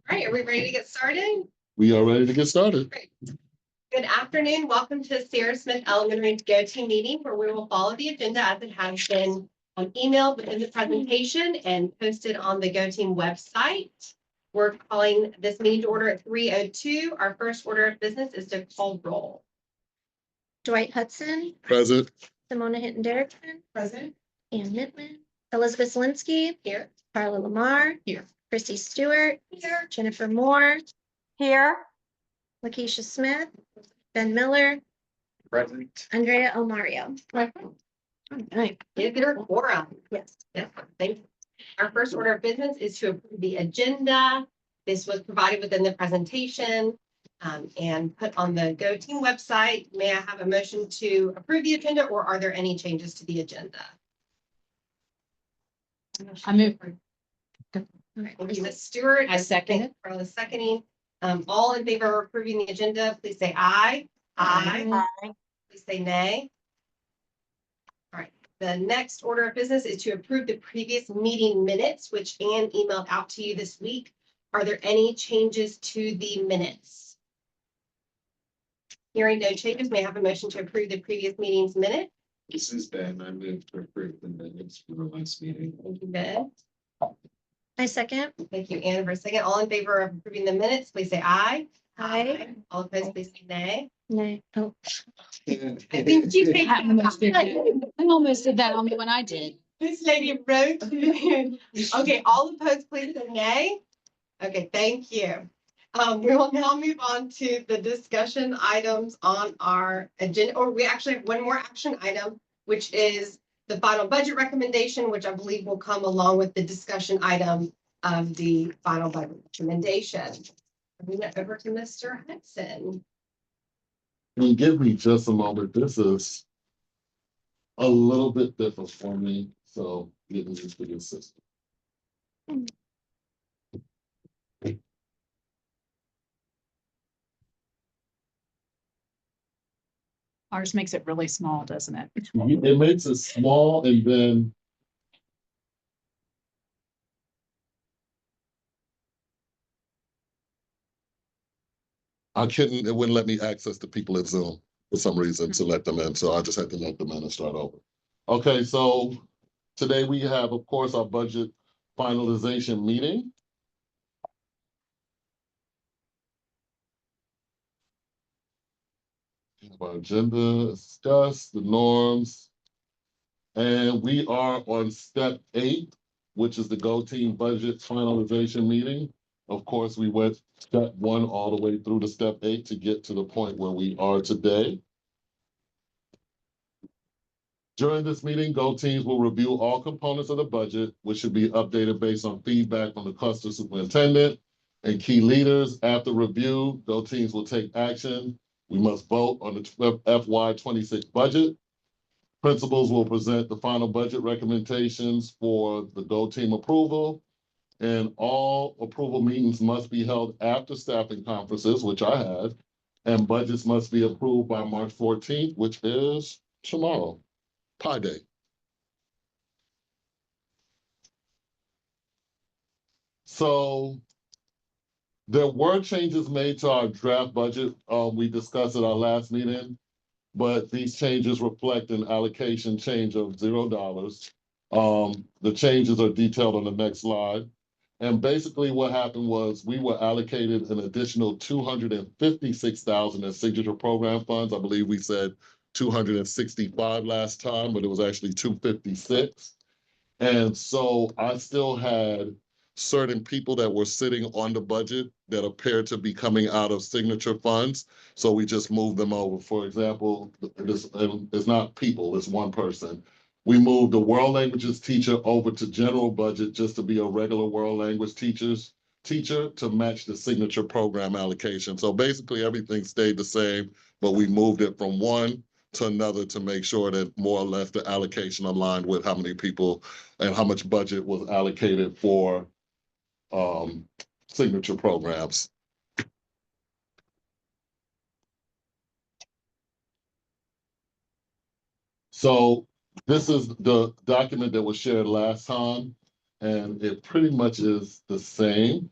All right, are we ready to get started? We are ready to get started. Great. Good afternoon. Welcome to Sarah Smith Elementary GO Team meeting, where we will follow the agenda as it has been emailed within the presentation and posted on the GO Team website. We're calling this meeting to order at 3:02. Our first order of business is to call roll. Dwight Hudson, Present. Simona Hinton-Derrickson, Present. Ann Mittman, Elizabeth Zielinski, Here. Carla Lamar, Here. Christy Stewart, Here. Jennifer Moore, Here. Lakeisha Smith, Ben Miller, Present. Andrea Omario. Right. Get a quorum. Yes. Yes, thank you. Our first order of business is to approve the agenda. This was provided within the presentation and put on the GO Team website. May I have a motion to approve the agenda, or are there any changes to the agenda? I move. Thank you, Ms. Stewart. I second it. Carla seconding. All in favor of approving the agenda, please say aye. Aye. Please say nay. All right. The next order of business is to approve the previous meeting minutes, which Ann emailed out to you this week. Are there any changes to the minutes? Hearing no changes, may I have a motion to approve the previous meeting's minute? This is Ben. I move to approve the minutes for the last meeting. Thank you, Ben. I second. Thank you, Ann, for a second. All in favor of approving the minutes, please say aye. Aye. All opposed, please say nay. Nay. Oh, I think you take I almost did that. I almost did that on me when I did. This lady wrote. Okay, all opposed, please say nay. Okay, thank you. We will now move on to the discussion items on our agenda, or we actually have one more action item, which is the final budget recommendation, which I believe will come along with the discussion item of the final budget recommendation. Bring that over to Mr. Hudson. Can you give me just a moment? This is a little bit different for me, so getting used to this system. Ours makes it really small, doesn't it? It makes it small, and then it wouldn't let me access the people at Zoom for some reason to let them in. So I just had to let them in and start over. Okay, so today we have, of course, our budget finalization meeting. Our agenda, discuss the norms. And we are on step 8, which is the GO Team budget finalization meeting. Of course, we went step 1 all the way through to step 8 to get to the point where we are today. During this meeting, GO Teams will review all components of the budget, which should be updated based on feedback from the cluster superintendent and key leaders. After review, GO Teams will take action. We must vote on the FY26 budget. Principals will present the final budget recommendations for the GO Team approval. And all approval meetings must be held after staffing conferences, which I had, and budgets must be approved by March 14th, which is tomorrow, Pi Day. So there were changes made to our draft budget. We discussed at our last meeting, but these changes reflect an allocation change of $0. The changes are detailed on the next slide. And basically what happened was we were allocated an additional $256,000 in signature program funds. I believe we said 265 last time, but it was actually 256. And so I still had certain people that were sitting on the budget that appeared to be coming out of signature funds. So we just moved them over. For example, it's not people, it's one person. We moved the world languages teacher over to general budget just to be a regular world language teacher to match the signature program allocation. So basically everything stayed the same, but we moved it from one to another to make sure that more or less the allocation aligned with how many people and how much budget was allocated for signature programs. So this is the document that was shared last time, and it pretty much is the same.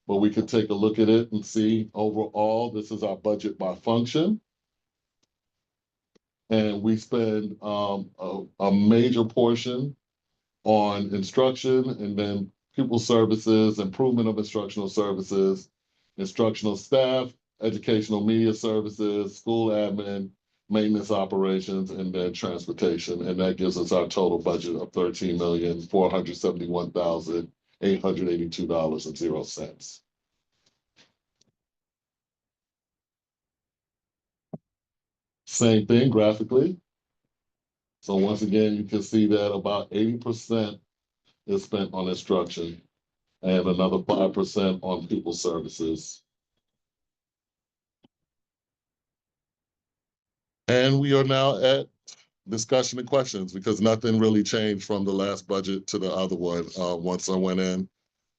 but we could take a look at it and see overall, this is our budget by function. And we spend a major portion on instruction and then pupil services, improvement of instructional services, instructional staff, educational media services, school admin, maintenance operations, and then transportation. And that gives us our total budget of $13,471,882.00. Same thing graphically. So once again, you can see that about 80% is spent on instruction and another 5% on pupil services. And we are now at discussion and questions because nothing really changed from the last budget to the other one. Once I went in,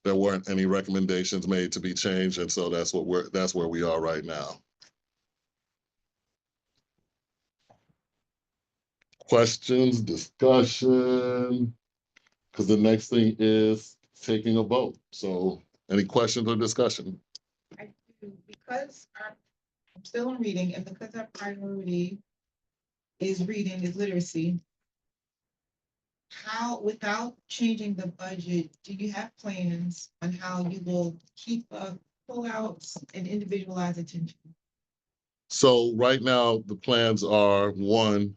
there weren't any recommendations made to be changed, and so that's where we are right now. Questions, discussion, because the next thing is taking a vote. So any questions or discussion? I do, because I'm still in reading, and because our priority is reading, is literacy. How, without changing the budget, do you have plans on how you will keep pullouts and individualized attention? So right now, the plans are, one,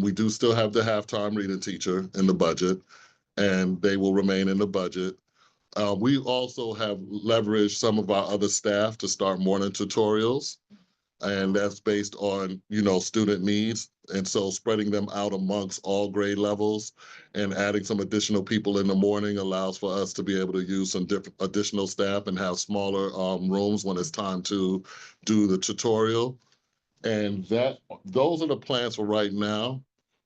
we do still have the halftime reading teacher in the budget, and they will remain in the budget. We also have leveraged some of our other staff to start morning tutorials, and that's based on, student needs. And so spreading them out amongst all grade levels and adding some additional people in the morning allows for us to be able to use some different additional staff and have smaller rooms when it's time to do the tutorial. And those are the plans for right now.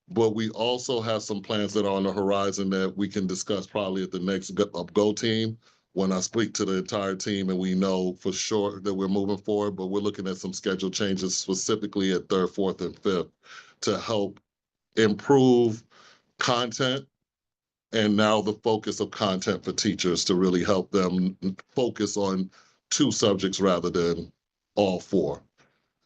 But we also have some plans that are on the horizon that we can discuss probably at the next GO team when I speak to the entire team and we know for sure that we're moving forward. But we're looking at some schedule changes specifically at 3rd, 4th, and 5th to help improve content. And now the focus of content for teachers to really help them focus on 2 subjects rather than all 4.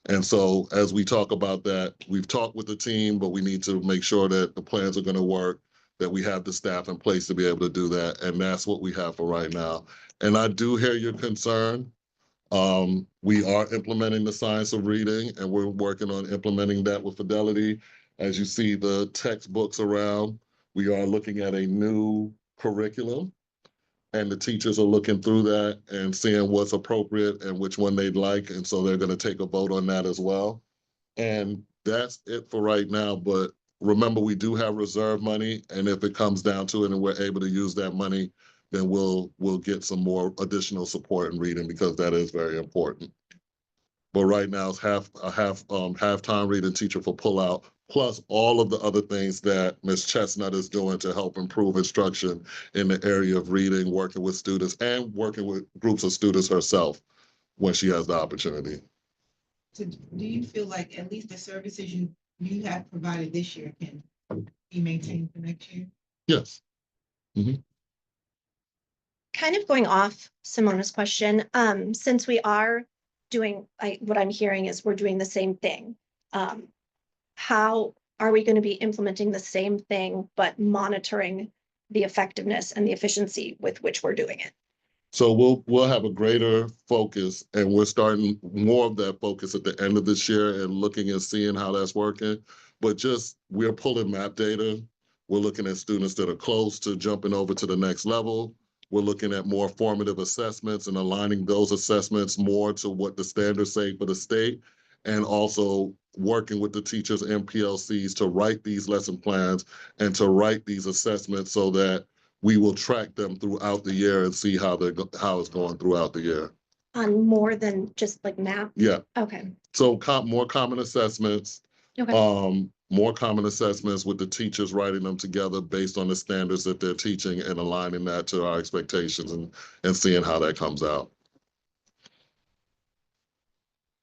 And so as we talk about that, we've talked with the team, but we need to make sure that the plans are going to work, that we have the staff in place to be able to do that. And that's what we have for right now. And I do hear your concern. We are implementing the science of reading, and we're working on implementing that with Fidelity. As you see the textbooks around, we are looking at a new curriculum. And the teachers are looking through that and seeing what's appropriate and which one they'd like. And so they're going to take a vote on that as well. And that's it for right now. But remember, we do have reserve money. And if it comes down to it and we're able to use that money, then we'll get some more additional support in reading because that is very important. But right now it's halftime reading teacher for pullout, plus all of the other things that Ms. Chestnut is doing to help improve instruction in the area of reading, working with students, and working with groups of students herself when she has the opportunity. So do you feel like at least the services you have provided this year can be maintained for next year? Yes. Kind of going off Simona's question, since we are doing, what I'm hearing is we're doing the same thing. How are we going to be implementing the same thing, but monitoring the effectiveness and the efficiency with which we're doing it? So we'll have a greater focus, and we're starting more of that focus at the end of this year and looking and seeing how that's working. But we're pulling map data. We're looking at students that are close to jumping over to the next level. We're looking at more formative assessments and aligning those assessments more to what the standards say for the state, and also working with the teachers and PLCs to write these lesson plans and to write these assessments so that we will track them throughout the year and see how it's going throughout the year. On more than just like math? Yeah. Okay. So more common assessments. Okay. More common assessments with the teachers writing them together based on the standards that they're teaching and aligning that to our expectations and seeing how that comes out.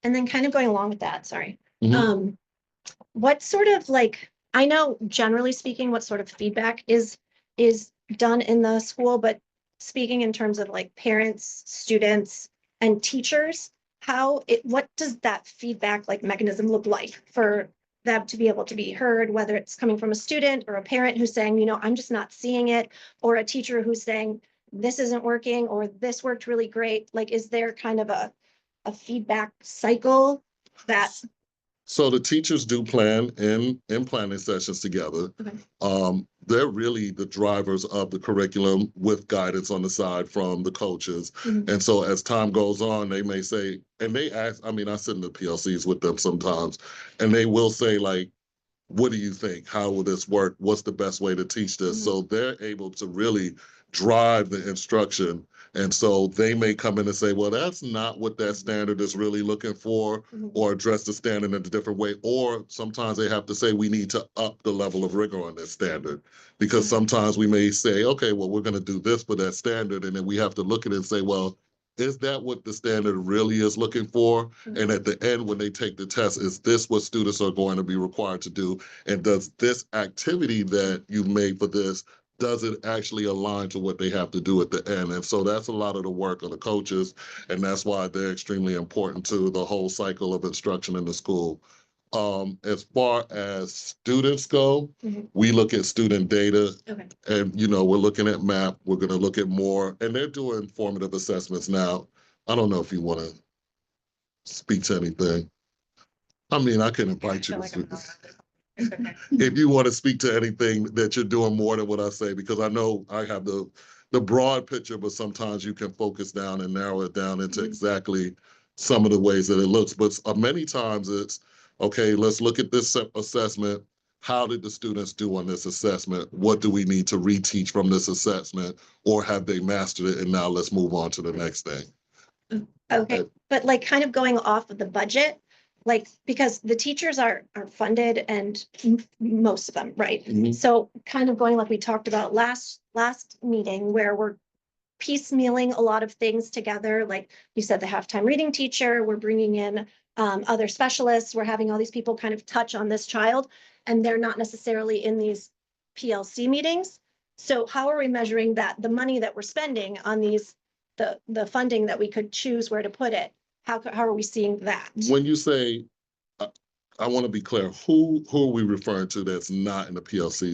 And then kind of going along with that, sorry. Mhm. What sort of I know generally speaking, what sort of feedback is done in the school, but speaking in terms of like parents, students, and teachers, what does that feedback like mechanism look like for them to be able to be heard, whether it's coming from a student or a parent who's saying, I'm just not seeing it, or a teacher who's saying, this isn't working, or this worked really great. Like, is there kind of a feedback cycle that? So the teachers do plan in planning sessions together. Okay. They're really the drivers of the curriculum with guidance on the side from the coaches. Mhm. And so as time goes on, they may say, and they ask, I mean, I sit in the PLCs with them sometimes, and they will say like, what do you think? How will this work? What's the best way to teach this? Mhm. So they're able to really drive the instruction. And so they may come in and say, well, that's not what that standard is really looking for, Mhm. or address the standard in a different way. Or sometimes they have to say, we need to up the level of rigor on this standard. Because Mhm. sometimes we may say, okay, well, we're going to do this for that standard. And then we have to look at it and say, well, is that what the standard really is looking for? Mhm. And at the end, when they take the test, is this what students are going to be required to do? And does this activity that you made for this, does it actually align to what they have to do at the end? And so that's a lot of the work of the coaches, and that's why they're extremely important to the whole cycle of instruction in the school. As far as students go, Mhm. we look at student data, Okay. and we're looking at MAP. We're going to look at more, and they're doing formative assessments now. I don't know if you want to speak to anything. I mean, I can invite you to speak. If you want to speak to anything that you're doing more than what I say, because I know I have the broad picture, but sometimes you can focus down and narrow it down into exactly some of the ways that it looks. But many times it's, okay, let's look at this assessment. How did the students do on this assessment? What do we need to reteach from this assessment? Or have they mastered it? And now let's move on to the next thing. Okay, but like kind of going off of the budget, like, because the teachers are funded and most of them, right? Mhm. So kind of going like we talked about last meeting where we're piecemealing a lot of things together. Like you said, the halftime reading teacher, we're bringing in other specialists, we're having all these people kind of touch on this child, and they're not necessarily in these PLC meetings. So how are we measuring that the money that we're spending on these, the funding that we could choose where to put it? How are we seeing that? When you say, I want to be clear, who are we referring to that's not in the PLC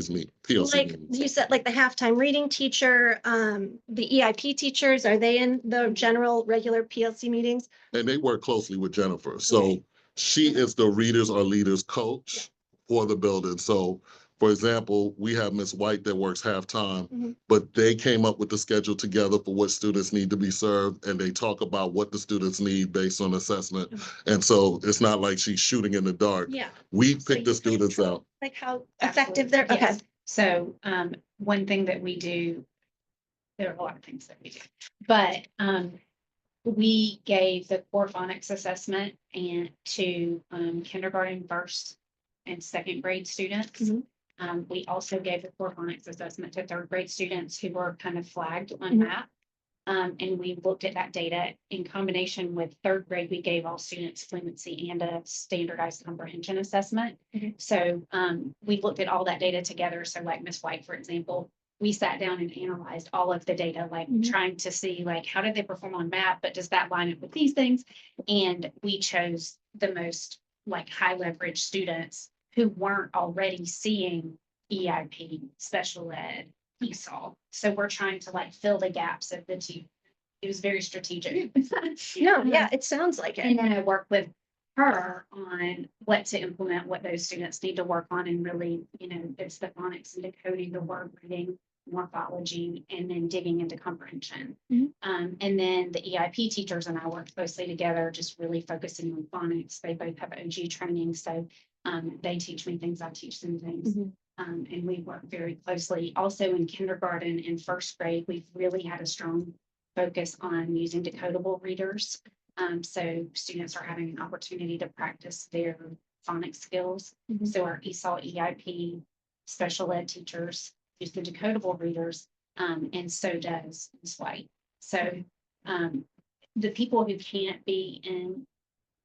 Like meetings? you said, like the halftime reading teacher, the EIP teachers, are they in the general regular PLC meetings? And they work closely with Jennifer. So Okay. she is the readers or leaders coach for the building. So for example, we have Miss White that works halftime, Mhm. but they came up with the schedule together for what students need to be served, and they talk about what the students need based on assessment. And so it's not like she's shooting in the dark. Yeah. We So pick the you students control, out. like how effective they're, okay. Yes. So, one thing that we do, there are a lot of things that we do, but, we gave the core phonics assessment and to, kindergarten, first and second grade students. Mhm. We also gave the core phonics assessment to third grade students who were kind of flagged on Mhm. MAP. And we looked at that data in combination with third grade. We gave all students fluency and a standardized comprehension assessment. Mhm. So we looked at all that data together. So like Miss White, for example, we sat down and analyzed all of the data, like Mhm. trying to see like how did they perform on MAP, but does that line up with these things? And we chose the most like high leverage students who weren't already seeing EIP, special ed, ESOL. So we're trying to like fill the gaps of the two. It was very strategic. No, yeah, it sounds like And it. then I work with her on what to implement, what those students need to work on, and really, it's the phonics and decoding, the word reading, morphology, and then digging into comprehension. Mhm. And then the EIP teachers and I work closely together, just really focusing on phonics. They both have OG training, so they teach me things, I teach them things. Mhm. And we work very closely. Also in kindergarten and first grade, we've really had a strong focus on using decodable readers. So students are having an opportunity to practice their phonics skills. Mhm. So our ESOL, EIP, special ed teachers use the decodable readers, and so does Ms. White. So the people who can't be in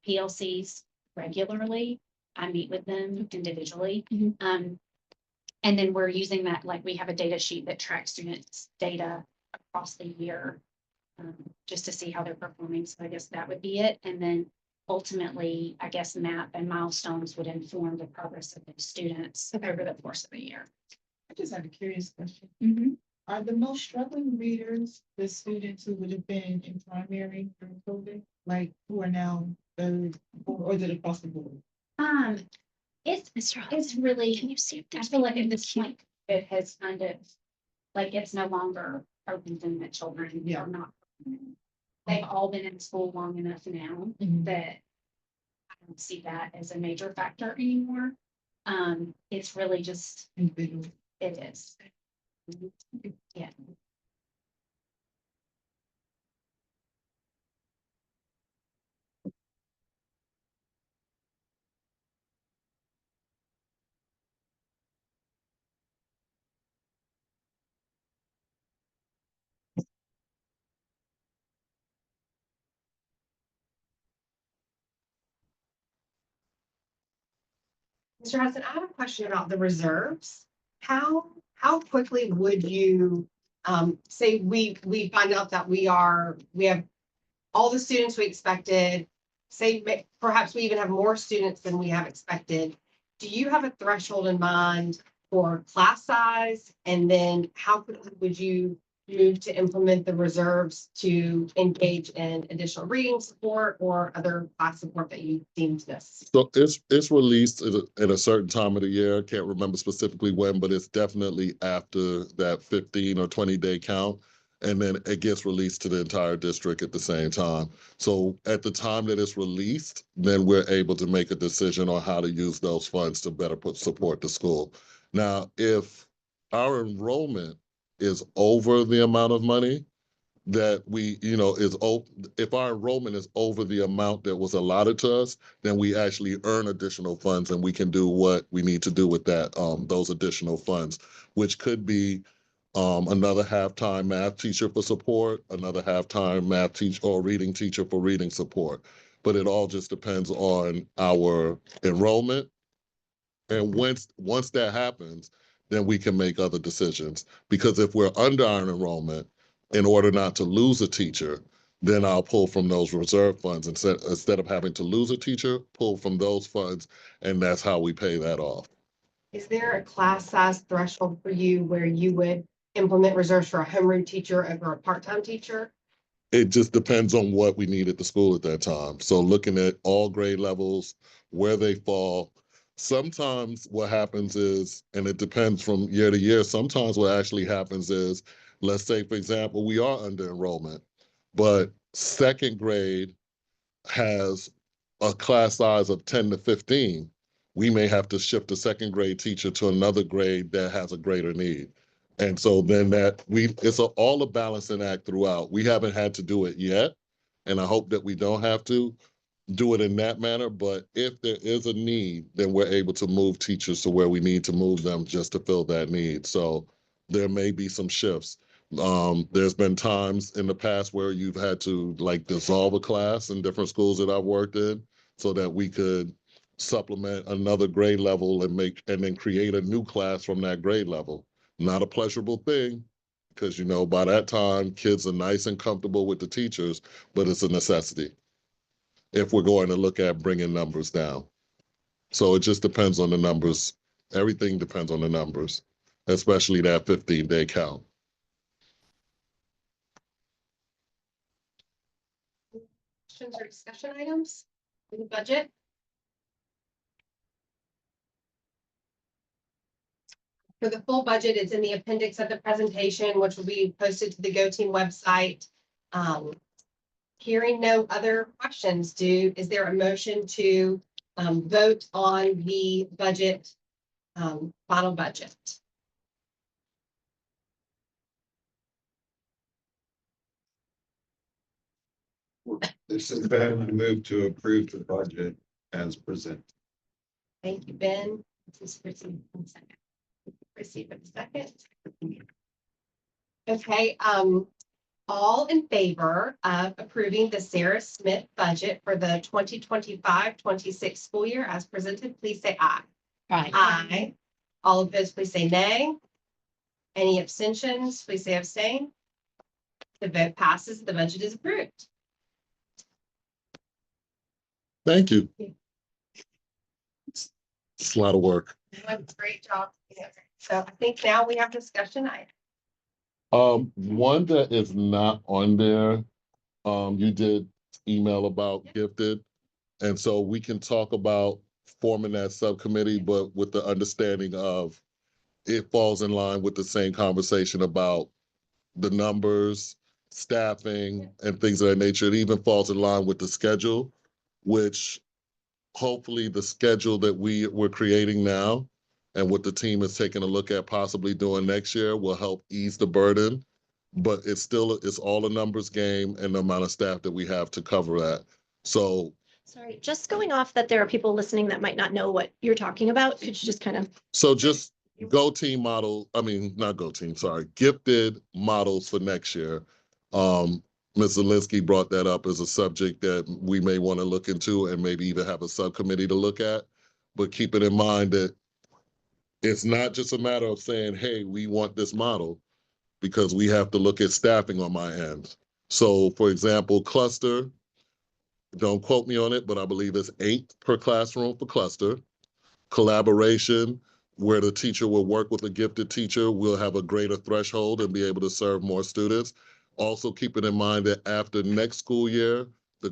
PLCs regularly, I meet with them individually. Mhm. And then we're using that, like we have a data sheet that tracks students' data across the year, just to see how they're performing. So I guess that would be it. And then ultimately, I guess map and milestones would inform the progress of the students over the course of a year. I just have a curious question. Mhm. Are the most struggling readers the students who would have been in primary during COVID, like who are now third, or is it across the board? It's Mr. Hall, it's really, can you see if I there's feel like anyone at in the this queue? point, it has kind of, like, it's no longer a reason that children Yeah. are not. They've all been in school long enough now Mhm. that I don't see that as a major factor anymore. It's really just, Individual. it is. Yeah. Mr. Hudson, I have a question about the reserves. How quickly would you, say we find out that we have all the students we expected, say perhaps we even have more students than we have expected. Do you have a threshold in mind for class size? And then how quickly would you move to implement the reserves to engage in additional reading support or other class support that you deemed necessary? So it's released at a certain time of the year. I can't remember specifically when, but it's definitely after that 15 or 20-day count. And then it gets released to the entire district at the same time. So at the time that it's released, then we're able to make a decision on how to use those funds to better support the school. Now, if our enrollment is over the amount of money that we, if our enrollment is over the amount that was allotted to us, then we actually earn additional funds and we can do what we need to do with that, those additional funds, which could be another half-time math teacher for support, another half-time math teacher or reading teacher for reading support. But it all just depends on our enrollment. And once that happens, then we can make other decisions. Because if we're under our enrollment, in order not to lose a teacher, then I'll pull from those reserve funds instead of having to lose a teacher, pull from those funds, and that's how we pay that off. Is there a class size threshold for you where you would implement reserves for a homeroom teacher over a part-time teacher? It just depends on what we need at the school at that time. So looking at all grade levels, where they fall. Sometimes what happens is, and it depends from year to year, sometimes what actually happens is, let's say, for example, we are under enrollment, but second grade has a class size of 10 to 15. We may have to shift the second grade teacher to another grade that has a greater need. And so then all a balancing act throughout. We haven't had to do it yet, and I hope that we don't have to do it in that manner. But if there is a need, then we're able to move teachers to where we need to move them just to fill that need. So there may be some shifts. There's been times in the past where you've had to like dissolve a class in different schools that I've worked in so that we could supplement another grade level and then create a new class from that grade level. Not a pleasurable thing, because by that time kids are nice and comfortable with the teachers, but it's a necessity if we're going to look at bringing numbers down. So it just depends on the numbers. Everything depends on the numbers, especially that 15-day count. Questions or discussion items in the budget? For the full budget, it's in the appendix of the presentation, which will be posted to the Go Team website. Hearing no other questions, is there a motion to vote on the budget, final budget? This is Ben. I move to approve the budget as presented. Thank you, Ben. This is Chrissy. 1 second. Chrissy for the second. Okay, all in favor of approving the Sarah Smith budget for the 2025-26 school year as presented, please say aye. Aye. All of those, please say nay. Any abstentions, please say abstain. The vote passes, the budget is approved. Thank you. It's a lot of work. Great job. So I think now we have discussion item. One that is not on there, you did email about gifted. And so we can talk about forming that subcommittee, but with the understanding of it falls in line with the same conversation about the numbers, staffing, and things of that nature. It even falls in line with the schedule, which hopefully the schedule that we're creating now and what the team is taking a look at possibly doing next year will help ease the burden. But it's all a numbers game and the amount of staff that we have to cover that. So Sorry, just going off that there are people listening that might not know what you're talking about. Could you just kind of, just Go Team model, I mean, not Go Team, sorry, gifted models for next year. Ms. Zielinski brought that up as a subject that we may want to look into and maybe even have a subcommittee to look at. But keeping in mind that it's not just a matter of saying, hey, we want this model, because we have to look at staffing on my end. So for example, cluster, don't quote me on it, but I believe it's 8 per classroom for cluster. Collaboration, where the teacher will work with a gifted teacher, will have a greater threshold and be able to serve more students. Also keeping in mind that after next school year, the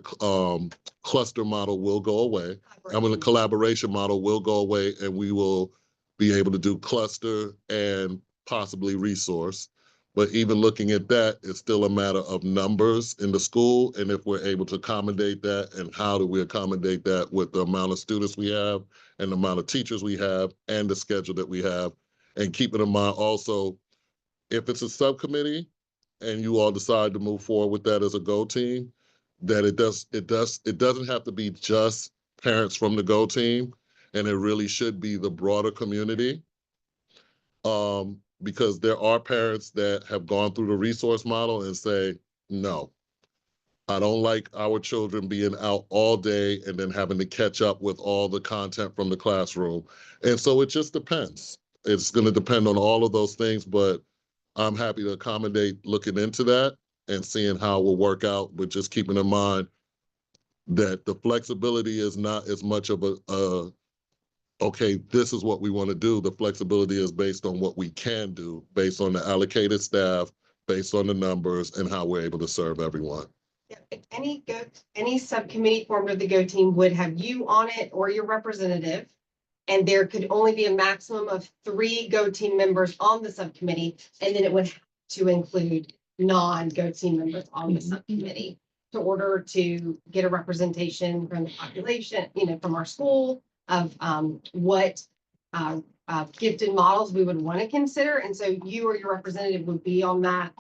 cluster model will go away. The collaboration model will go away, and we will be able to do cluster and possibly resource. But even looking at that, it's still a matter of numbers in the school, and if we're able to accommodate that, and how do we accommodate that with the amount of students we have and the amount of teachers we have and the schedule that we have. And keeping in mind also, if it's a subcommittee and you all decide to move forward with that as a GO team, that it doesn't have to be just parents from the GO team, and it really should be the broader community. Because there are parents that have gone through the resource model and say, no, I don't like our children being out all day and then having to catch up with all the content from the classroom. And so it just depends. It's going to depend on all of those things, but I'm happy to accommodate looking into that and seeing how it will work out, but just keeping in mind that the flexibility is not as much of okay, this is what we want to do. The flexibility is based on what we can do, based on the allocated staff, based on the numbers, and how we're able to serve everyone. Yeah, if any subcommittee formed of the GO team would have you on it or your representative, and there could only be a maximum of 3 GO team members on the subcommittee, and then it would have to include non-GO team members on the subcommittee to order to get a representation from the population, from our school of what gifted models we would want to consider. And so you or your representative would be on that,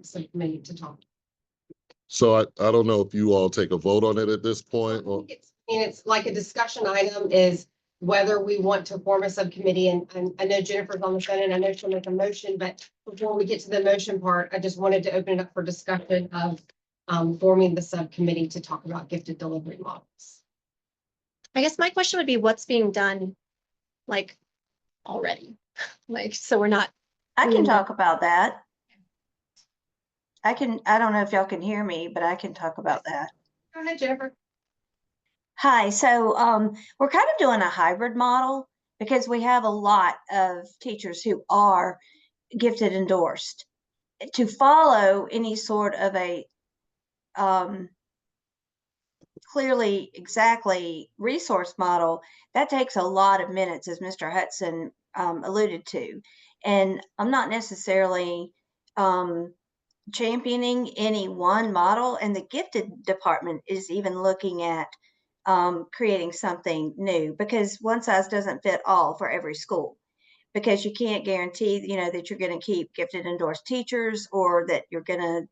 subcommittee to talk. So I don't know if you all take a vote on it at this point, or It's like a discussion item is whether we want to form a subcommittee, and I know Jennifer's on the phone and I know she'll make a motion, but before we get to the motion part, I just wanted to open it up for discussion of forming the subcommittee to talk about gifted delivery models. I guess my question would be what's being done like already? Like, so we're not, I can talk about that. I don't know if y'all can hear me, but I can talk about that. Go ahead, Jennifer. Hi, so we're kind of doing a hybrid model because we have a lot of teachers who are gifted endorsed. To follow any sort of a clearly exactly resource model, that takes a lot of minutes, as Mr. Hudson alluded to. And I'm not necessarily championing any one model, and the gifted department is even looking at creating something new, because one size doesn't fit all for every school, because you can't guarantee, that you're going to keep gifted endorsed teachers, or that you're going to,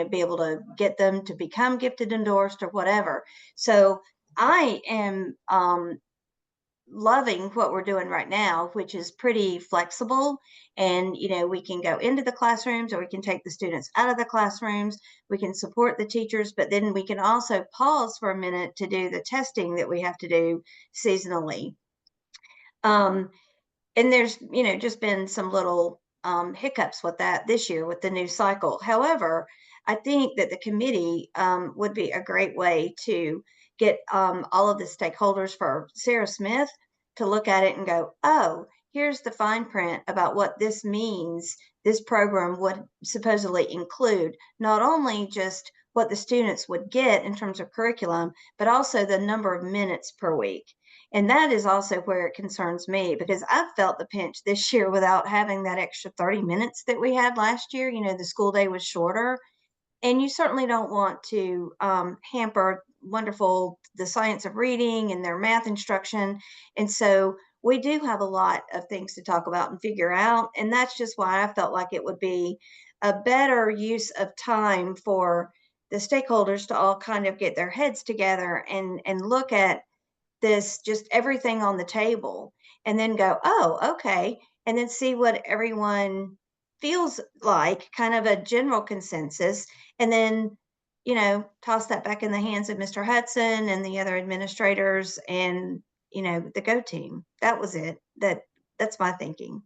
be able to get them to become gifted endorsed or whatever. So I am loving what we're doing right now, which is pretty flexible. And, we can go into the classrooms, or we can take the students out of the classrooms. We can support the teachers, but then we can also pause for a minute to do the testing that we have to do seasonally. And there's, just been some little hiccups with that this year with the new cycle. However, I think that the committee would be a great way to get all of the stakeholders for Sarah Smith to look at it and go, oh, here's the fine print about what this means. This program would supposedly include not only just what the students would get in terms of curriculum, but also the number of minutes per week. And that is also where it concerns me, because I've felt the pinch this year without having that extra 30 minutes that we had last year. You know, the school day was shorter, and you certainly don't want to hamper the science of reading and their math instruction. And so we do have a lot of things to talk about and figure out. And that's just why I felt like it would be a better use of time for the stakeholders to all kind of get their heads together and look at this, just everything on the table, and then go, oh, okay, and then see what everyone feels like, kind of a general consensus, and then, you know, toss that back in the hands of Mr. Hudson and the other administrators and, you know, the GO team. That was it. That's my thinking.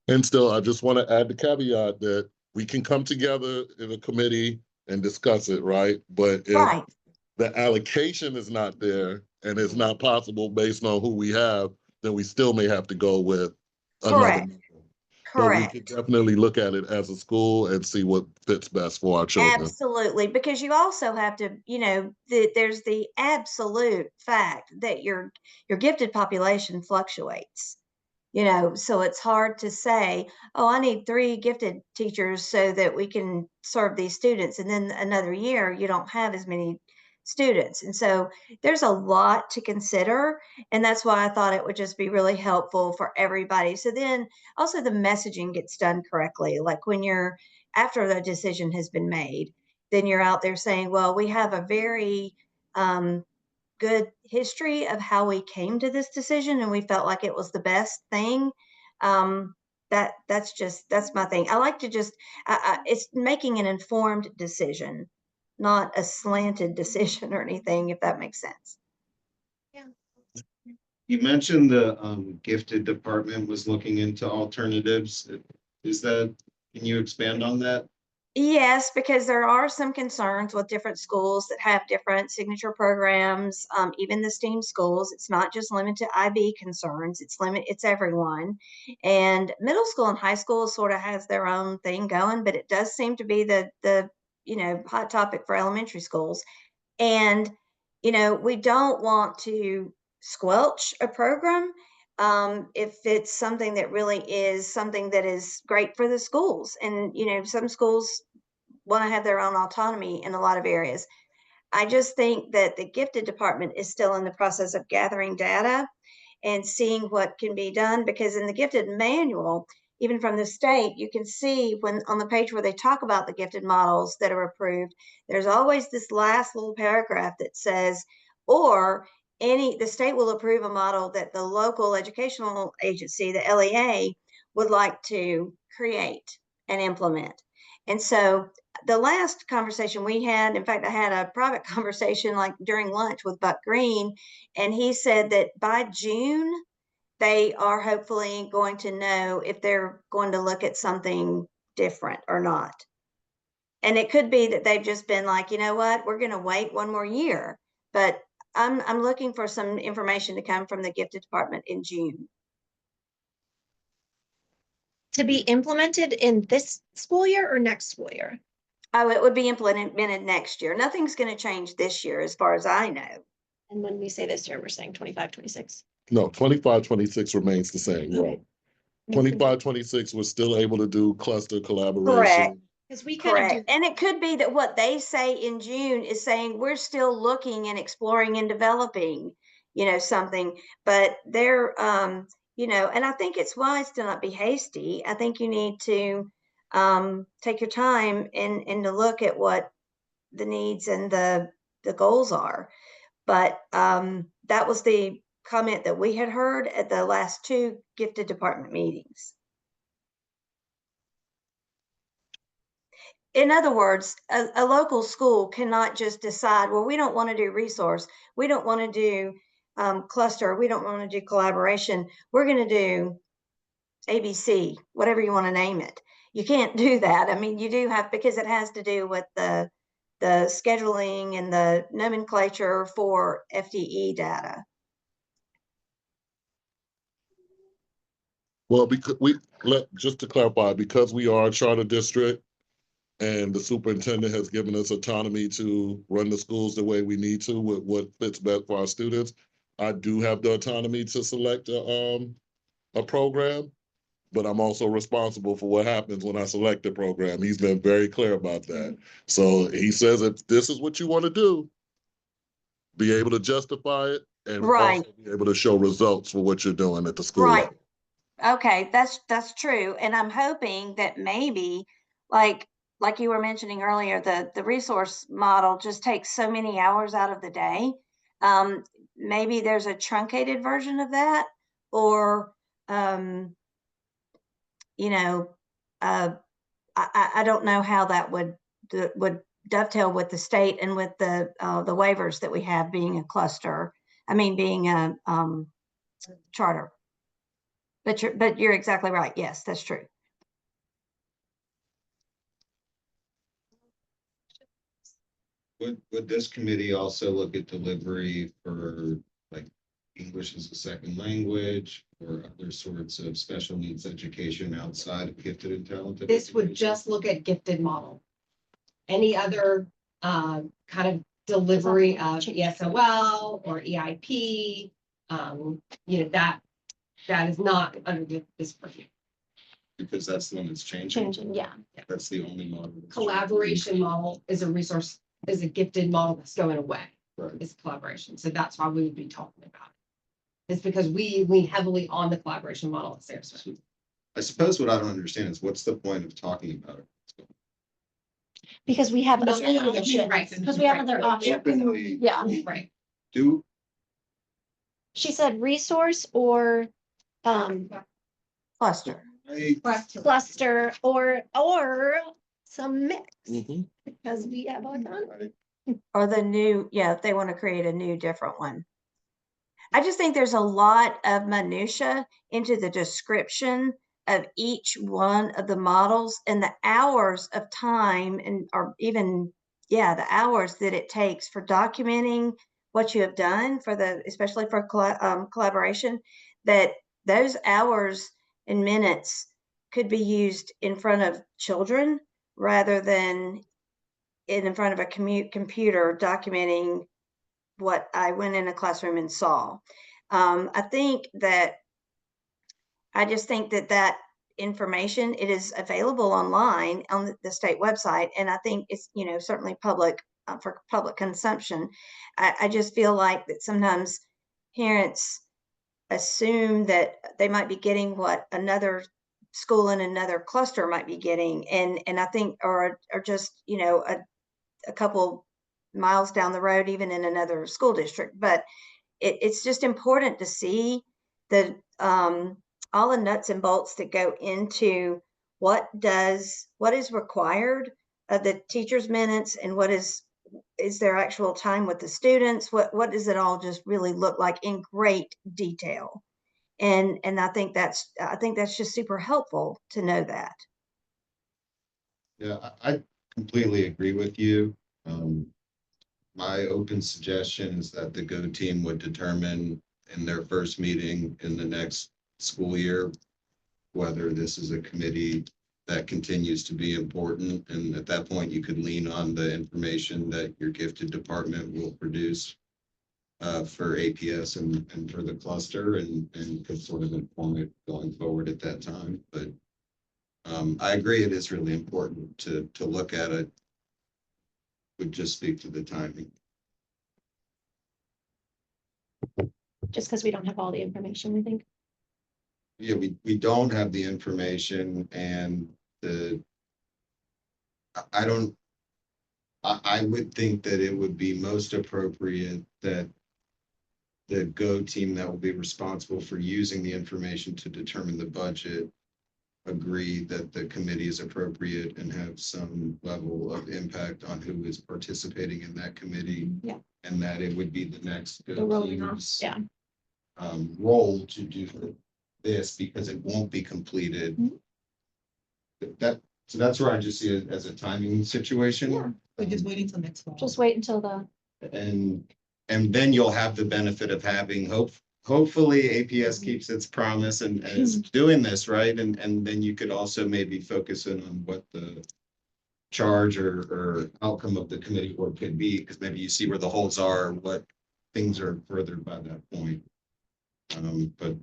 And still, I just want to add the caveat that we can come together in a committee and discuss it, right? But if Right. the allocation is not there and it's not possible based on who we have, then we still may have to go with another Correct. method. But we Correct. could definitely look at it as a school and see what fits best for our children. Absolutely, because you also have to, you know, there's the absolute fact that your gifted population fluctuates. You know, so it's hard to say, oh, I need 3 gifted teachers so that we can serve these students. And then another year, you don't have as many students. And so there's a lot to consider. And that's why I thought it would just be really helpful for everybody. So then also the messaging gets done correctly. Like when you're, after the decision has been made, then you're out there saying, well, we have a very, good history of how we came to this decision, and we felt like it was the best thing. That's my thing. I like to just it's making an informed decision, not a slanted decision or anything, if that makes sense. You mentioned the gifted department was looking into alternatives. Is that, can you expand on that? Yes, because there are some concerns with different schools that have different signature programs, even the STEAM schools. It's not just limited to IB concerns, it's everyone. And middle school and high school sort of has their own thing going, but it does seem to be the you know, hot topic for elementary schools. And, you know, we don't want to squelch a program if it's something that really is something that is great for the schools. And, you know, some schools want to have their own autonomy in a lot of areas. I just think that the gifted department is still in the process of gathering data and seeing what can be done, because in the gifted manual, even from the state, you can see when on the page where they talk about the gifted models that are approved, there's always this last little paragraph that says, or the state will approve a model that the local educational agency, the LEA, would like to create and implement. And so the last conversation we had, in fact, I had a private conversation like during lunch with Buck Green, and he said that by June, they are hopefully going to know if they're going to look at something different or not. And it could be that they've just been like, you know what, we're going to wait one more year. But I'm looking for some information to come from the gifted department in June. To be implemented in this school year or next school year? Oh, it would be implemented next year. Nothing's going to change this year, as far as I know. And when we say this year, we're saying 25, 26. No, 25, 26 remains the same, right? 25, 26, we're still able to do cluster collaboration. Correct. Because we kind of do. Correct. And it could be that what they say in June is saying we're still looking and exploring and developing, you know, something, but they're, you know, and I think it's wise to not be hasty. I think you need to take your time and to look at what the needs and the goals are. But that was the comment that we had heard at the last 2 gifted department meetings. In other words, a local school cannot just decide, well, we don't want to do resource, we don't want to do cluster, we don't want to do collaboration, we're going to do ABC, whatever you want to name it. You can't do that. I mean, you do have, because it has to do with the scheduling and the nomenclature for FTE data. Well, because just to clarify, because we are a charter district and the superintendent has given us autonomy to run the schools the way we need to with what fits best for our students, I do have the autonomy to select a program, but I'm also responsible for what happens when I select a program. He's been very clear about that. So he says, if this is what you want to do, be able to justify it and Right. also be able to show results for what you're doing at the school Right. level. Okay, that's true. And I'm hoping that maybe, like you were mentioning earlier, the resource model just takes so many hours out of the day. Maybe there's a truncated version of that, or you know, I don't know how that would dovetail with the state and with the waivers that we have being a cluster. I mean, being a charter. But you're exactly right. Yes, that's true. Would this committee also look at delivery for like English as a second language or other sorts of special needs education outside of gifted and talented? This would education? just look at gifted model. Any other kind of delivery of ESOL or EIP, that is not under this purview. Because that's the one that's changing. Changing, yeah. That's the only model. that's Collaboration model is a gifted model that's going away. Right. It's collaboration. So that's why we would be talking about it. It's because we lean heavily on the collaboration model at Sarasota. I suppose what I don't understand is what's the point of talking about it? Because we have No, other no, no, options. right. Because we have other options. Openly Yeah. Right. do She said resource or Cluster. cluster or some mix, Mhm. because we have autonomy. Or the new, yeah, if they want to create a new different one. I just think there's a lot of minutia into the description of each one of the models and the hours of time or even, the hours that it takes for documenting what you have done especially for collaboration, that those hours and minutes could be used in front of children rather than in front of a computer documenting what I went in a classroom and saw. I just think that information, it is available online on the state website, and I think it's certainly public for public consumption. I just feel like that sometimes parents assume that they might be getting what another school in another cluster might be getting, and I think or just a couple miles down the road, even in another school district. But it's just important to see the all the nuts and bolts that go into what is required of the teacher's minutes and what is their actual time with the students. What does it all just really look like in great detail? And I think that's just super helpful to know that. Yeah, I completely agree with you. My open suggestion is that the GO team would determine in their first meeting in the next school year whether this is a committee that continues to be important. And at that point, you could lean on the information that your gifted department will produce for APS and for the cluster and could sort of inform it going forward at that time. But I agree it is really important to look at it. Would just speak to the timing. Just because we don't have all the information, I think. Yeah, we don't have the information and I would think that it would be most appropriate that the GO team that will be responsible for using the information to determine the budget agree that the committee is appropriate and have some level of impact on who is participating in that committee. Yeah. And that it would be the next The GO rolling off, team's yeah. role to do this because it won't be completed. Mhm. So that's where I just see it as a timing situation. Yeah. We're just waiting till next fall. Just wait until the, And then you'll have the benefit of having hopefully APS keeps its promise and is doing this, right? And then you could also maybe focus in on what the charge or outcome of the committee work could be, because maybe you see where the holes are, what things are further by that point. But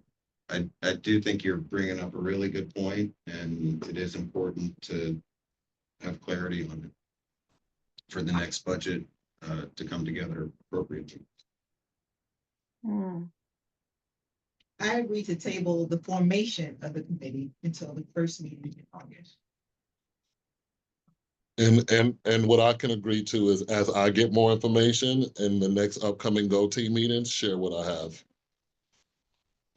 I do think you're bringing up a really good point, and it is important to have clarity on it for the next budget to come together appropriately. Hmm. I agree to table the formation of the committee until the first meeting in August. And what I can agree to is as I get more information in the next upcoming GO Team meetings, share what I have.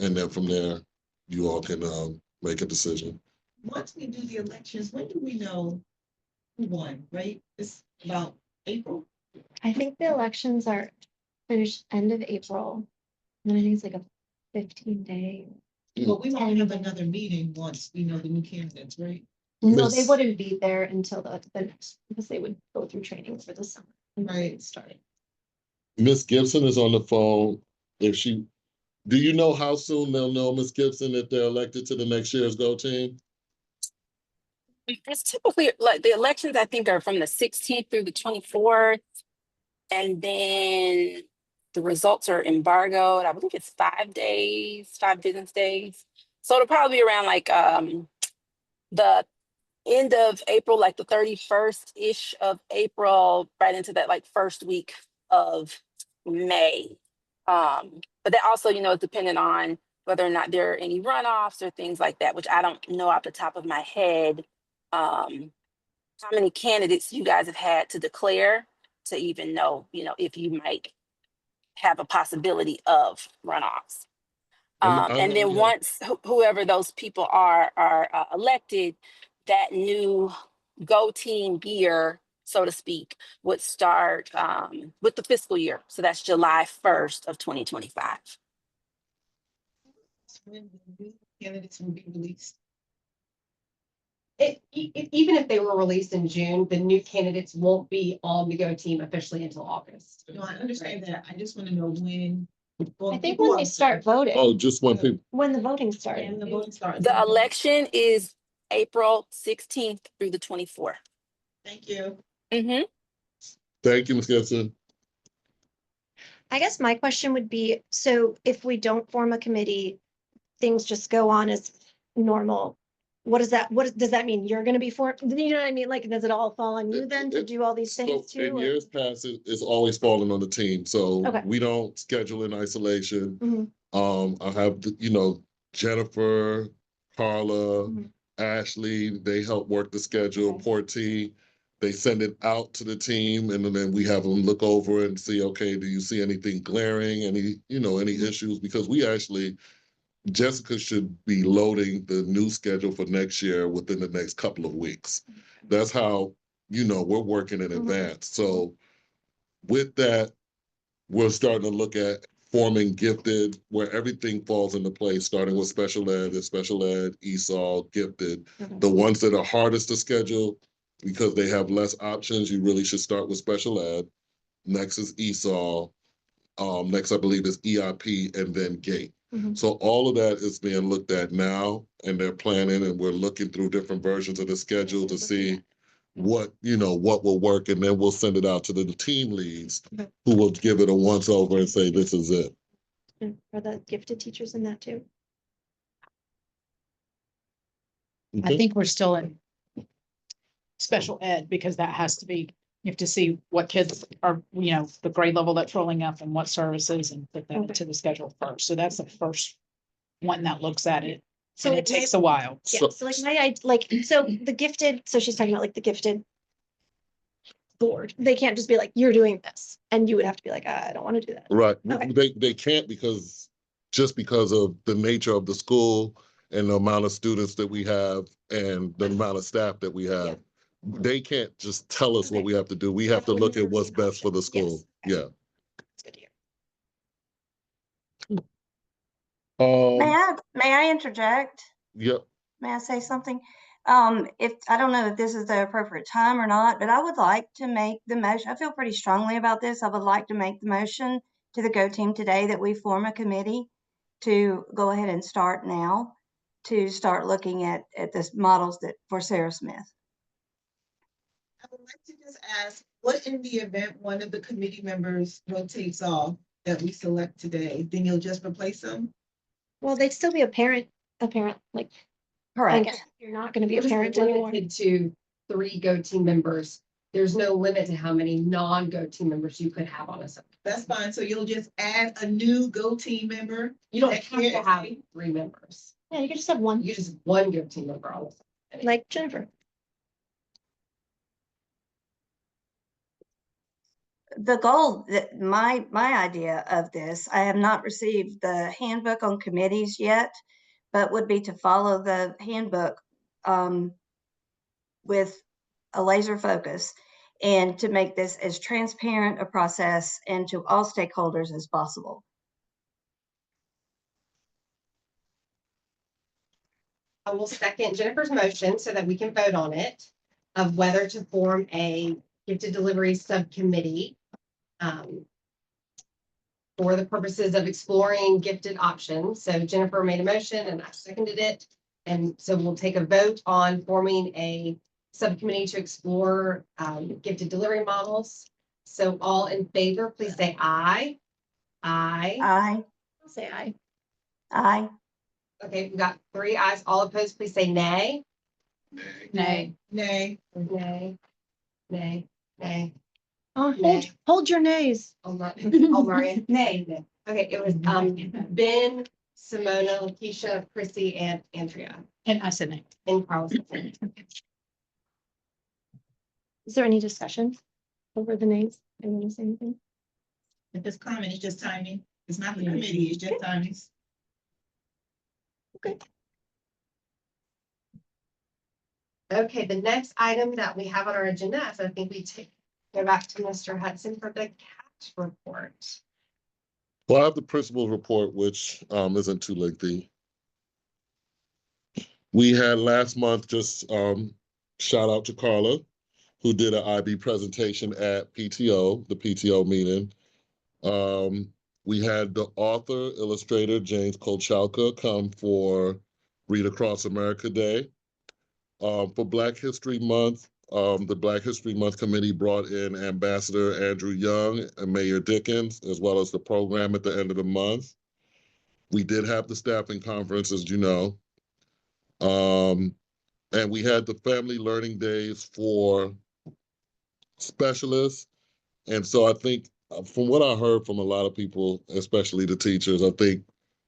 And then from there, you all can make a decision. Once we do the elections, when do we know who won, right? It's about April. I think the elections are finished end of April. And I think it's like a 15-day. But we won't have another meeting once we know the new candidates, right? No, they Miss- wouldn't be there until the next, because they would go through training for the summer. and then Right. they'd start. Miss Gibson is on the phone. Do you know how soon they'll know, Miss Gibson, if they're elected to the next year's GO Team? It's typically like the elections, I think, are from the 16th through the 24th. And then the results are embargoed. I believe it's 5 days, 5 business days. So it'll probably be around like the end of April, like the 31st-ish of April, right into that like first week of May. But that also, you know, is dependent on whether or not there are any runoffs or things like that, which I don't know off the top of my head. How many candidates you guys have had to declare to even know, you know, if you might have a possibility of runoffs. And then once whoever those people are elected, that new GO Team year, so to speak, would start with the fiscal year. So that's July 1st of 2025. When the new candidates will be released. Even if they were released in June, the new candidates won't be on the GO Team officially until August. No, I understand that. I just want to know when. I think when they start voting, Oh, just when people, when the voting started. And the voting starts. The election is April 16th through the 24th. Thank you. Mm-hmm. thank you, Miss Gibson. I guess my question would be, so if we don't form a committee, things just go on as normal. Does that mean you're gonna be formed? You know what I mean? Like, does it all fall on you then to do all these So things too? in or- years past, it's always fallen on the team. So Okay. we don't schedule in isolation. Mhm. I have, Jennifer, Carla, Mhm. Ashley, they help work the schedule, Okay. Porty. They send it out to the team and then we have them look over and see, okay, do you see anything glaring, any issues? Because Jessica should be loading the new schedule for next year within the next couple of weeks. That's how, we're working in Mhm. advance. So with that, we're starting to look at forming gifted, where everything falls into place, starting with special ed, ESOL, gifted. Mhm. The ones that are hardest to schedule, because they have less options, you really should start with special ed. Next is ESOL. Next, I believe, is EIP and then GATE. Mhm. So all of that is being looked at now, and they're planning, and we're looking through different versions of the schedule to see what will work, and then we'll send it out to the team leads Okay. who will give it a once over and say, this is it. And Are the gifted teachers in that too? I Okay. think we're still in special ed because that has to be, you have to see what kids are, the grade level that's rolling up and what services and put that Okay. into the schedule first. So that's the first one that looks at it. So And it takes a while. Yeah, so the gifted, so she's talking about like the gifted board. They can't just be like, you're doing this. And you would have to be like, I don't want to do that. Right. Okay. They can't because of the nature of the school and the amount of students that we have and the amount of staff that we have. They can't just tell us what Okay. we have to do. We have to look at what's best for the school. Yes. Okay. Yeah. That's good to hear. Um, May I interject? yep, May I say something? If, I don't know if this is the appropriate time or not, but I would like to make the motion. I feel pretty strongly about this. I would like to make the motion to the GO team today that we form a committee to go ahead and start now, to start looking at this models that for Sarah Smith. I would like to just ask, what in the event one of the committee members rotates off that we select today, then you'll just replace them? Well, they'd still be a parent, like, Correct. you're not gonna be a You're just parent anymore. limited to 3 GO team members. There's no limit to how many non-GO team members you could have on a sub. That's fine. So you'll just add a new GO team member? You don't That have to can't have be- 3 members. Yeah, you could just have one, You just have 1 GO team member on a sub. like Jennifer. The goal that my idea of this, I have not received the handbook on committees yet, but would be to follow the handbook with a laser focus and to make this as transparent a process and to all stakeholders as possible. I will second Jennifer's motion so that we can vote on it of whether to form a gifted delivery subcommittee for the purposes of exploring gifted options. So Jennifer made a motion and I seconded it. And so we'll take a vote on forming a subcommittee to explore gifted delivery models. So all in favor, please say aye. Aye. Aye. I'll say aye. Aye. Okay, we got 3 ayes. All opposed, please say nay. Nay. Nay. Nay. Nay. Nay. Oh, Nay. hold your nays. Oh, Maria. Nay. Nay. Okay, it was Ben, Simona, Lakeisha, Chrissy, and Andrea, And I said nay. and Carlos. Is there any discussion over the nays? Anyone want to say anything? If it's common, it's just timing. It's not the committee, it's just timing. Okay, the next item that we have on our agenda is I think we go back to Mr. Hudson for the CAT report. well, I have the principal's report, which isn't too lengthy. We had last month, just shout out to Carla, who did an IB presentation at PTO, the PTO meeting. We had the author, illustrator, James Kolchalka, come for Read Across America Day. For Black History Month, the Black History Month Committee brought in Ambassador Andrew Young and Mayor Dickens, as well as the program at the end of the month. We did have the staffing conference, as you know. And we had the family learning days for specialists. And so I think from what I heard from a lot of people, especially the teachers, I think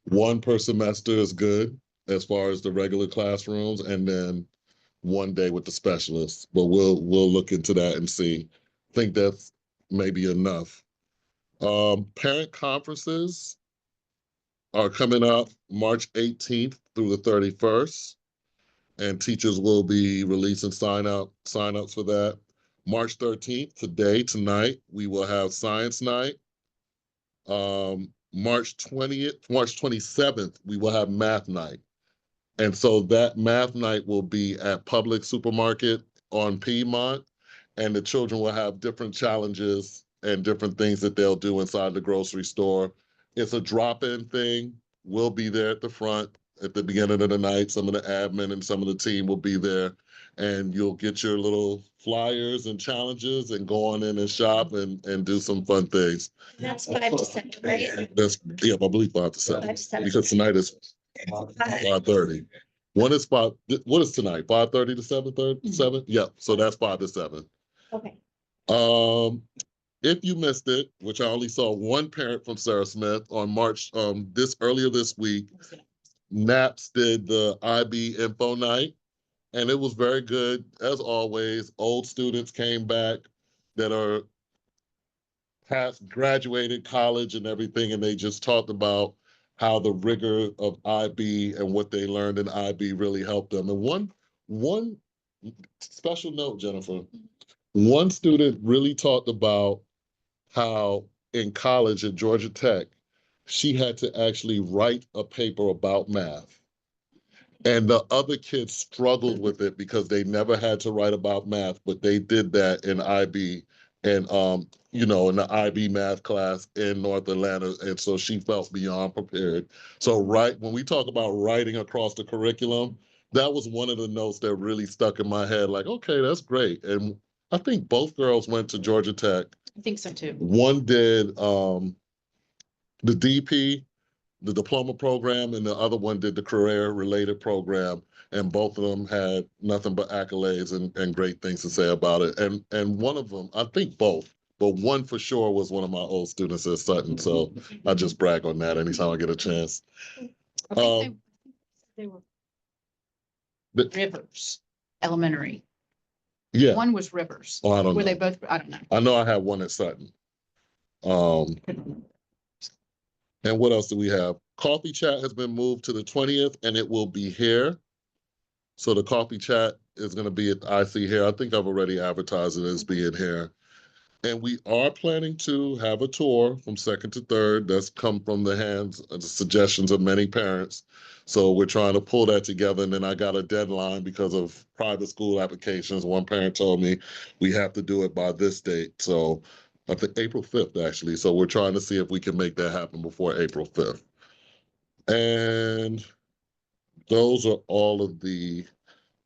1 per semester is good as far as the regular classrooms, and then 1 day with the specialists. But we'll look into that and see. I think that's maybe enough. Parent conferences are coming up March 18th through the 31st. And teachers will be releasing sign-ups for that. March 13th, tonight, we will have Science Night. March 27th, we will have Math Night. And so that Math Night will be at Public Supermarket on Piedmont, and the children will have different challenges and different things that they'll do inside the grocery store. It's a drop-in thing. We'll be there at the front at the beginning of the night. Some of the admin and some of the team will be there, and you'll get your little flyers and challenges and go on in and shop and do some fun things. That's 5 to 7, right? That's, yeah, I believe 5 to 7, 5 to 7. because tonight is 5:30. What is tonight? 5:30 to 7:30? 7? Yep. So that's 5 to 7. Okay. If you missed it, which I only saw 1 parent from Sarah Smith on earlier this week, NAPS did the IB Info Night, and it was very good. As always, old students came back that have graduated college and everything, and they just talked about how the rigor of IB and what they learned in IB really helped them. And one special note, Jennifer, one student really talked about how in college at Georgia Tech, she had to actually write a paper about math. And the other kids struggled with it because they never had to write about math, but they did that in IB and in the IB math class in North Atlanta. And so she felt beyond prepared. So when we talk about writing across the curriculum, that was one of the notes that really stuck in my head, like, okay, that's great. And I think both girls went to Georgia Tech. I think so too. One did the DP, the diploma program, and the other one did the career related program. And both of them had nothing but accolades and great things to say about it. And one of them, I think both, but one for sure was one of my old students at Sutton. So I just brag on that anytime I get a chance. I think they were But- Rivers Elementary. Yeah. One was Rivers. Oh, I don't Were know. they both? I don't know. I know I had one at Sutton. And what else do we have? Coffee chat has been moved to the 20th and it will be here. So the coffee chat is going to be at IC here. I think I've already advertised it as being here. And we are planning to have a tour from second to third. That's come from the hands of the suggestions of many parents. So we're trying to pull that together. And then I got a deadline because of private school applications. One parent told me we have to do it by this date. So I think April 5th, actually. So we're trying to see if we can make that happen before April 5th. And those are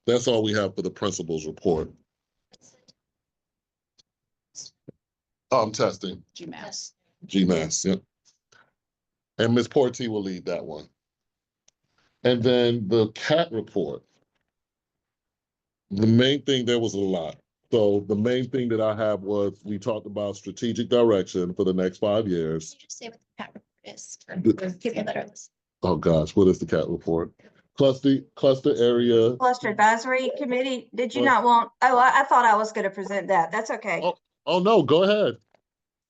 that's all we have for the principal's report. I'm testing. GMAS. GMAS, yep. And Ms. Porty will lead that one. And then the CAT report. The main thing, there was a lot. So the main thing that I have was, we talked about strategic direction for the next 5 years. Just say what the CAT report is for The- people that are listening. Oh gosh, what is the CAT report? Cluster area. Cluster Advisory Committee, did you What? not want, I thought I was gonna present that. That's okay. Oh no, go ahead.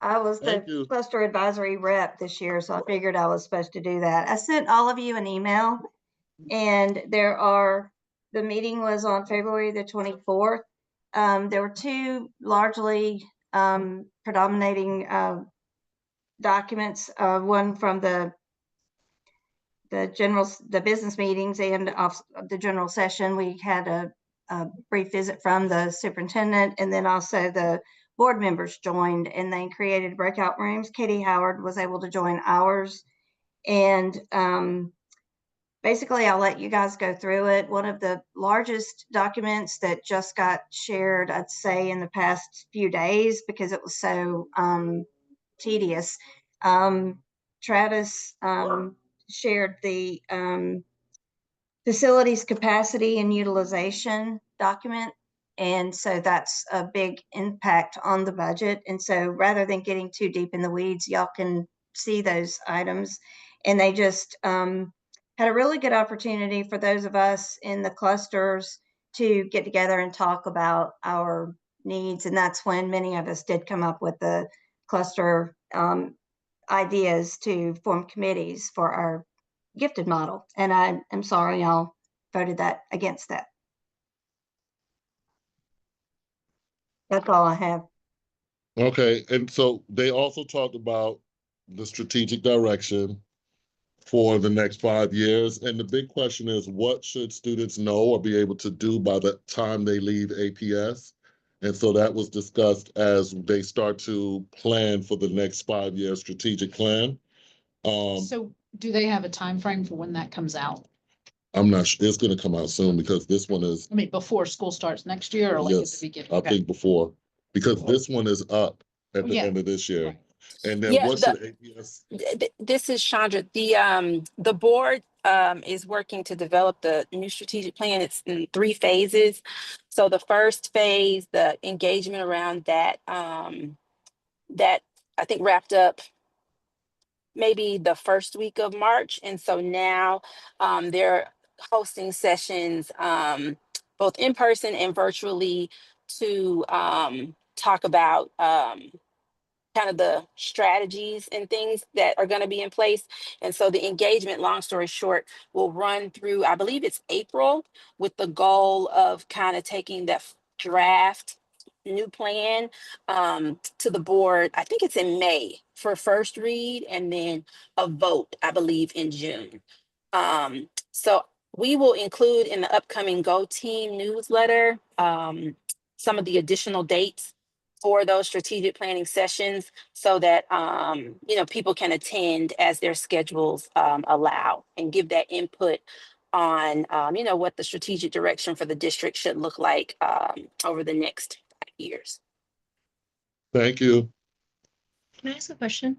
I was Thank the you. cluster advisory rep this year, so I figured I was supposed to do that. I sent all of you an email, and the meeting was on February the 24th. There were two largely predominating documents, one from the business meetings and of the general session. We had a brief visit from the superintendent, and then also the board members joined, and they created breakout rooms. Katie Howard was able to join ours. And basically, I'll let you guys go through it. One of the largest documents that just got shared, I'd say, in the past few days, because it was so tedious. Travis shared the facilities capacity and utilization document. And so that's a big impact on the budget. And so rather than getting too deep in the weeds, y'all can see those items. And they just had a really good opportunity for those of us in the clusters to get together and talk about our needs. And that's when many of us did come up with the cluster ideas to form committees for our gifted model. And I am sorry y'all voted against that. That's all I have. Okay, and so they also talked about the strategic direction for the next 5 years. And the big question is, what should students know or be able to do by the time they leave APS? And so that was discussed as they start to plan for the next 5-year strategic plan. So do they have a time frame for when that comes out? I'm not sure, it's gonna come out soon because this one is, I mean, before school starts next year or like at yes, the beginning? I Okay. think before, because this one is up at Oh, the yeah. end of this year. Right. And then Yeah, what should APS? This is Chandra. The board is working to develop the new strategic plan. It's in 3 phases. So the first phase, the engagement around that, that I think wrapped up maybe the first week of March. And so now they're hosting sessions both in person and virtually to talk about kind of the strategies and things that are going to be in place. And so the engagement, long story short, will run through, I believe it's April, with the goal of kind of taking that draft new plan to the board. I think it's in May for first read and then a vote, I believe, in June. So we will include in the upcoming Go Team newsletter some of the additional dates for those strategic planning sessions so that people can attend as their schedules allow and give that input on what the strategic direction for the district should look like over the next 5 years. Thank you. Can I ask a question?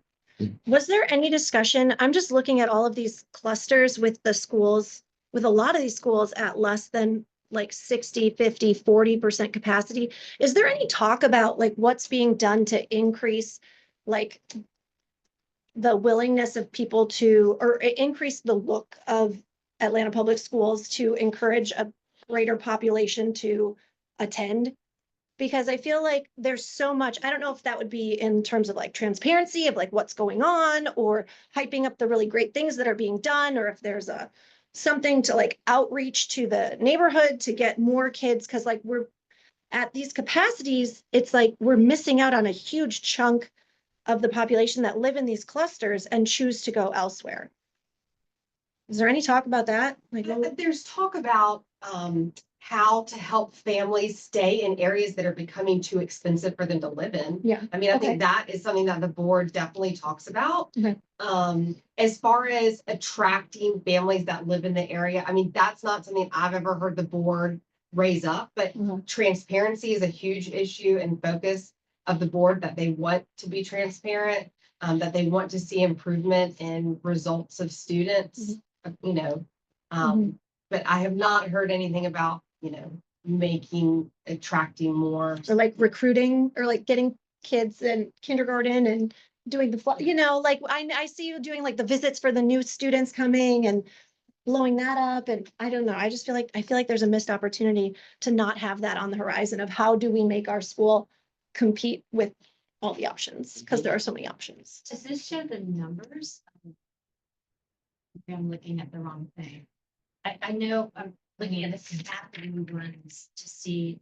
Was there any discussion? I'm just looking at all of these clusters with the schools, with a lot of these schools at less than like 60, 50, 40% capacity. Is there any talk about like what's being done to increase like the willingness of people to, or increase the look of Atlanta Public Schools to encourage a greater population to attend? Because I feel like there's so much, I don't know if that would be in terms of like transparency of like what's going on or hyping up the really great things that are being done, or if there's something to like outreach to the neighborhood to get more kids. Cause like we're at these capacities, it's like we're missing out on a huge chunk of the population that live in these clusters and choose to go elsewhere. Is there any talk about that? Like, There's talk about how to help families stay in areas that are becoming too expensive for them to live in. yeah, I mean, I Okay. think that is something that the board definitely talks about. Okay. As far as attracting families that live in the area, I mean, that's not something I've ever heard the board raise up, but Mhm. transparency is a huge issue and focus of the board, that they want to be transparent, that they want to see improvement in results of students, you know. But I have not heard anything about, attracting more. or like recruiting or like getting kids in kindergarten and doing like I see you doing like the visits for the new students coming and blowing that up. And I don't know, I feel like there's a missed opportunity to not have that on the horizon of how do we make our school compete with all the options, because there are so many options. Does this show the numbers? I'm looking at the wrong thing. I know I'm looking at the capacity ones to see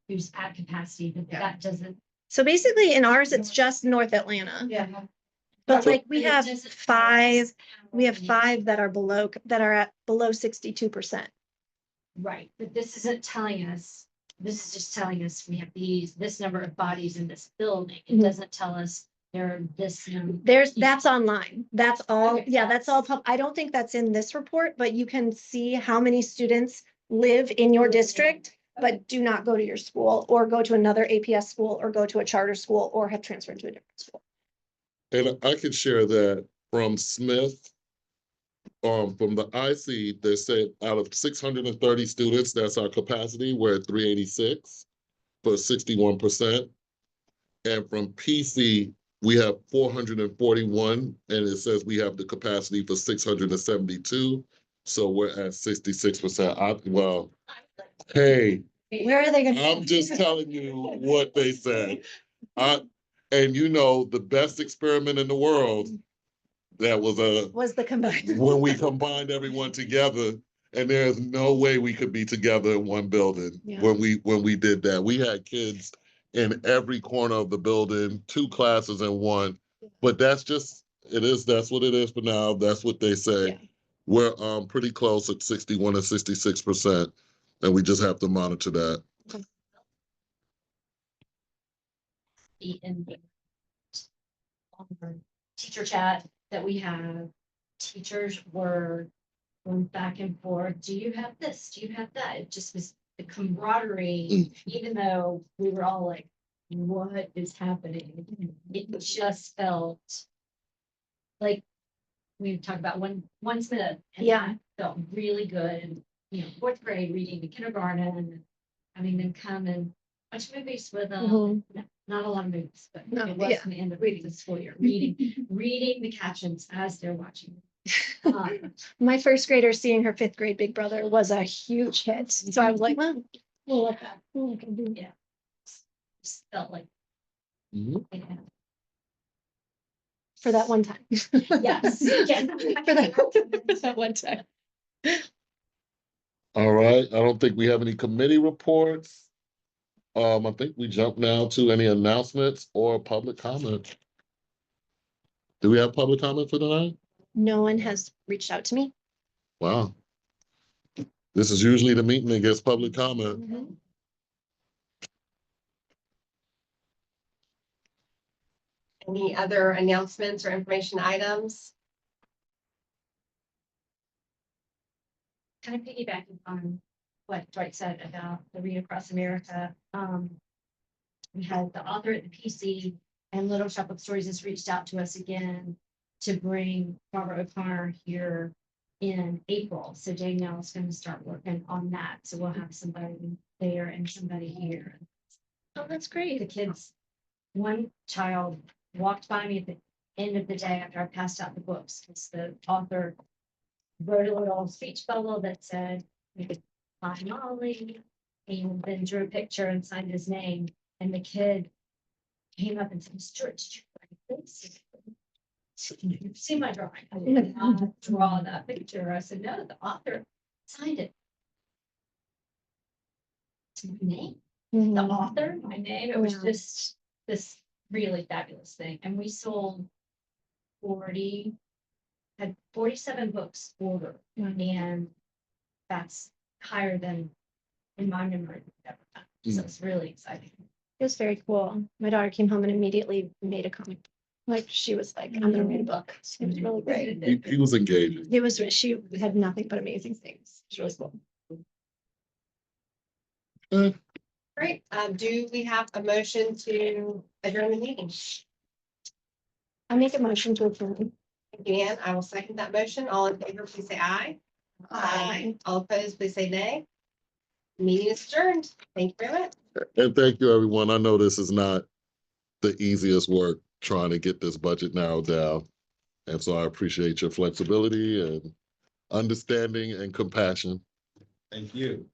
who's at capacity, but that doesn't. So basically in ours, it's just North Atlanta. Yeah. But like we But it have doesn't tell us five, how we have many- 5 that are at below 62%. Right, but this isn't telling us, this is just telling us we have this number of bodies in this building. It Mhm. doesn't tell us there are this number. That's online. That's all. Okay, Yeah, that's all. I don't think that's in this report, but you can see how many students live in your district, but do not go to your school or go to another APS school or go to a charter school or have transferred to a different school. And I can share that from Smith. From the IC, they said out of 630 students, that's our capacity. We're at 386 for 61%. And from PC, we have 441, and it says we have the capacity for 672. So we're at 66%. Hey, Where are they going? I'm just telling you what they said. And the best experiment in the world, that was Was the combined. when we combined everyone together, and there's no way we could be together in one building. Yeah. When we did that, we had kids in every corner of the building, 2 classes in one. But that's what it is for now. That's what they say. Yeah. We're pretty close at 61 and 66%, and we just have to monitor that. In the teacher chat that we have, teachers were going back and forth. Do you have this? Do you have that? It just was the camaraderie, even though we were all like, what is happening? It just felt like we talked about one Smith. And Yeah. that felt really good. Fourth grade reading the kindergarten and having them come and watch movies with them. Mhm. Not a lot of movies, but No, it was yeah. from the end of reading the school year, reading the captions as they're watching. My first grader seeing her 5th grade big brother was a huge hit. So I was like, well, we'll let that. Yeah. Just felt like. Mhm. Yeah. For that one time. Yes. Yes. For that one time. All right. I don't think we have any committee reports. I think we jump now to any announcements or public comment. Do we have public comment for tonight? No one has reached out to me. Wow. This is usually the meeting that gets public comment. Mhm. Any other announcements or information items? Kind of piggybacking on what Dwight said about the Read Across America. We had the author at the PC and Little Shop of Stories has reached out to us again to bring Barbara O'Connor here in April. So Danielle's going to start working on that. So we'll have somebody there and somebody here. Oh, that's The great. kids, one child walked by me at the end of the day after I passed out the books, because the author wrote a little speech bubble that said, "Hi, Molly," and then drew a picture and signed his name. And the kid came up and said, "Stuart, did you write this?" You see my drawing? I did not draw that picture. I said, "No, the author signed it." It's my name. The Mhm. author, my name, it was Wow. just this really fabulous thing. And we sold 40, had 47 books ordered, Wow. and that's higher than in my memory we've ever done. So it's really exciting. It was very cool. My daughter came home and immediately made a comic. Like she was like, I'm gonna read a book. It was really great. He was engaging. It was, she had nothing but amazing things. It was really cool. Great. Do we have a motion to adjourn the meeting? I make a motion to adjourn. Thank you, Ann. I will second that motion. All in favor, please say aye. All opposed, please say nay. Meeting is adjourned. Thank you very much. And thank you, everyone. I know this is not the easiest work trying to get this budget narrowed down. And so I appreciate your flexibility and understanding and compassion. Thank you.